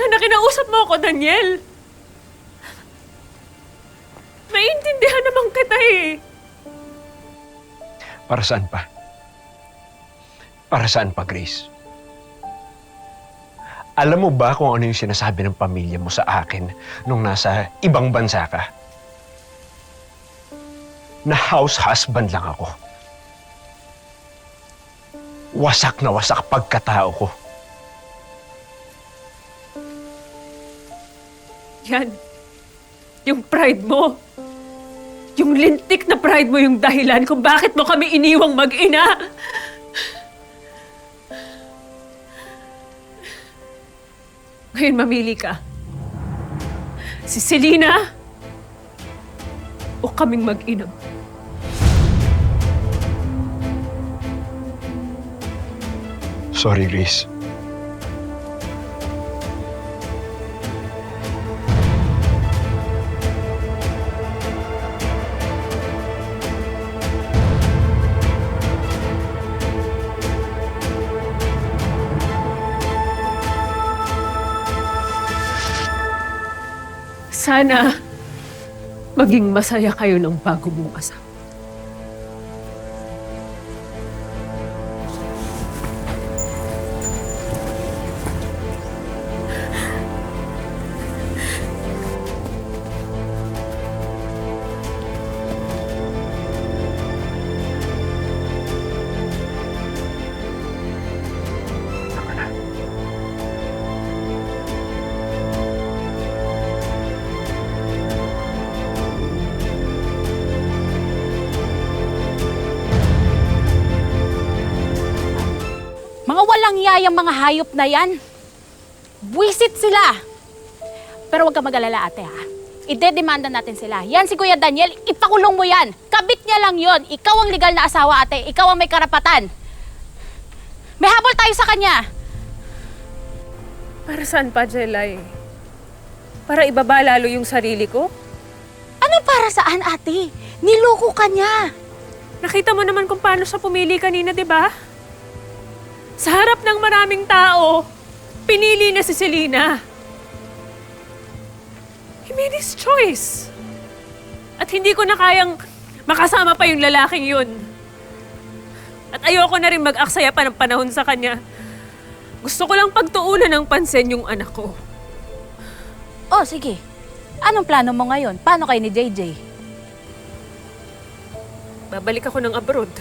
Sana kinausap mo ako, Daniel. Maintindihan naman kita eh. Para saan pa? Para saan pa, Grace? Alam mo ba kung ano yung sinasabi ng pamilya mo sa akin nung nasa ibang bansa ka? Na house husband lang ako. Wasak na wasak pagkatao ko. Yan. Yung pride mo. Yung lintik na pride mo yung dahilan kung bakit mo kami iniwang mag-ina. Ngayon mamili ka. Si Selena o kaming mag-ina. Sorry, Grace. Sana maging masaya kayo ng bago mong asawa. Mga walang yayang mga hayop na yan. Buwisit sila. Pero huwag ka mag-alala, ate, ha? Ide-demanda natin sila. Yan si Kuya Daniel, ipakulong mo yan. Kabit niya lang yon. Ikaw ang legal na asawa, ate. Ikaw ang may karapatan. May habol tayo sa kanya. Para saan pa, Jelay? Para ibaba lalo yung sarili ko? Ano para saan, ate? Niloko ka niya. Nakita mo naman kung paano siya pumili kanina, di ba? Sa harap ng maraming tao, pinili na si Selena. He made his choice. At hindi ko na kayang makasama pa yung lalaking yun. At ayoko na rin mag-aksaya pa ng panahon sa kanya. Gusto ko lang pagtuunan ng pansin yung anak ko. Oh, sige. Anong plano mo ngayon? Paano kayo ni JJ? Babalik ako ng abroad.